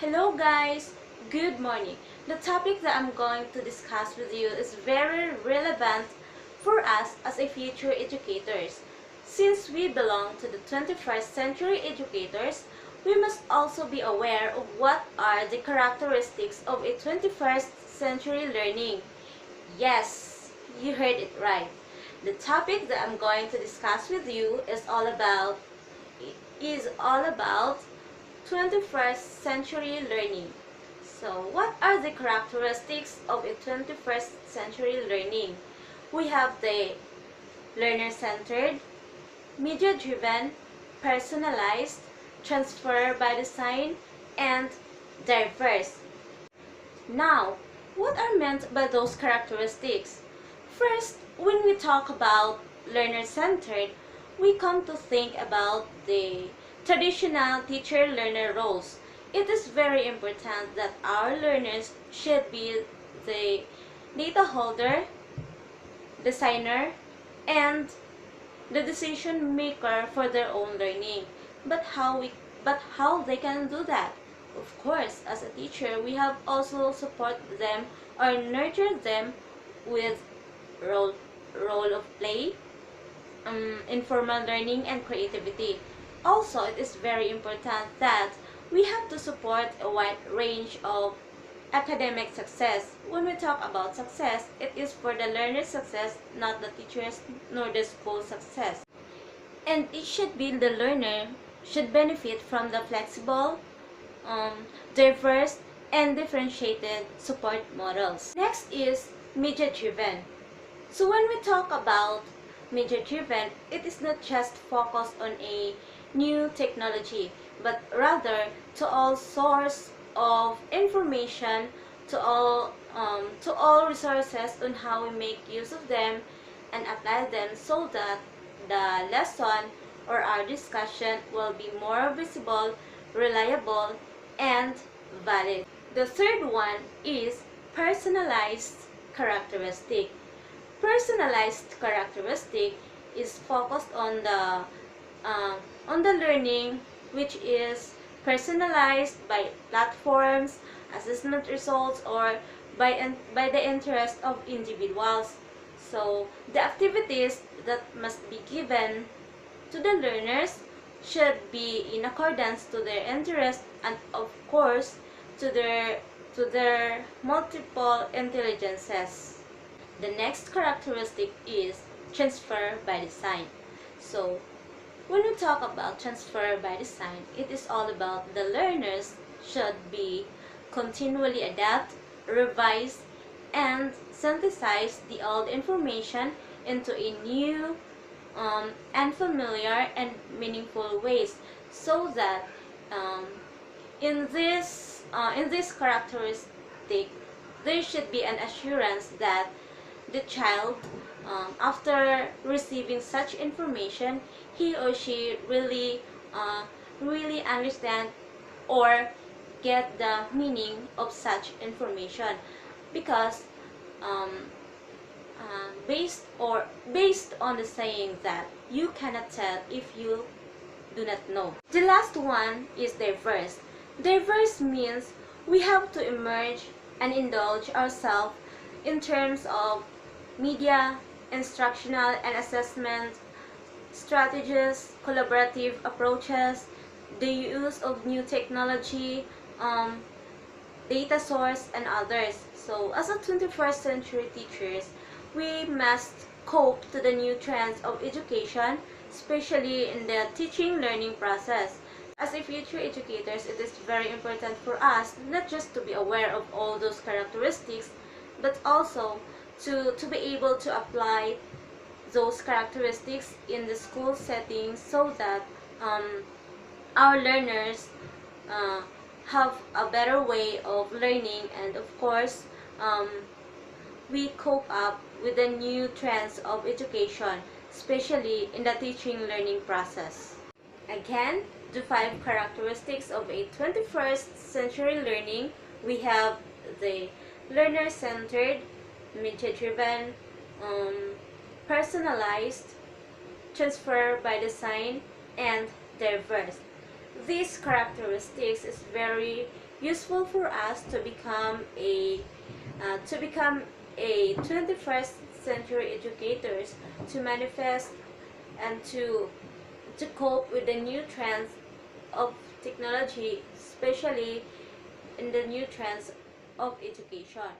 Hello guys, good morning. The topic that I'm going to discuss with you is very relevant for us as a future educators. Since we belong to the 21st century educators, we must also be aware of what are the characteristics of a 21st century learning. Yes, you heard it right. The topic that I'm going to discuss with you is all about 21st century learning. So, what are the characteristics of a 21st century learning? We have the learner-centered, media-driven, personalized, transfer by design, and diverse. Now, what are meant by those characteristics? First, when we talk about learner-centered, we come to think about the traditional teacher-learner roles. It is very important that our learners should be the data holder, designer, and the decision maker for their own learning. But how they can do that? Of course, as a teacher, we have also support them or nurture them with role role of play, informal learning, and creativity. Also, it is very important that we have to support a wide range of academic success. When we talk about success, it is for the learner's success, not the teacher's nor the school's success. And it should be the learner should benefit from the flexible, diverse, and differentiated support models. Next is media-driven. So when we talk about media-driven, it is not just focused on a new technology, but rather to all source of information, to all resources on how we make use of them and apply them so that the lesson or our discussion will be more visible, reliable, and valid. The third one is personalized characteristic. Personalized characteristic is focused on the learning, which is personalized by platforms, assessment results, or by the interest of individuals. So the activities that must be given to the learners should be in accordance to their interest and of course to their multiple intelligences. The next characteristic is transfer by design. So, when we talk about transfer by design, it is all about the learners should be continually adapt, revise, and synthesize the old information into a new and familiar and meaningful ways so that um, in this characteristic there should be an assurance that the child, after receiving such information, he or she really understand or get the meaning of such information because um, based on the saying that you cannot tell if you do not know. The last one is diverse. Diverse means we have to emerge and indulge ourselves in terms of media, instructional and assessment, strategies, collaborative approaches, the use of new technology, data source, and others. So, as a 21st century teachers, we must cope to the new trends of education, especially in the teaching learning process. As a future educators, it is very important for us not just to be aware of all those characteristics, but also to be able to apply those characteristics in the school setting so that our learners uh, have a better way of learning and of course um, we cope up with the new trends of education, especially in the teaching learning process. Again, the 5 characteristics of a 21st century learning, we have the learner-centered, media-driven, um, personalized, transfer by design, and diverse. these characteristics is very useful for us to become a 21st century educators, to manifest and to cope with the new trends of technology, especially in the new trends of education.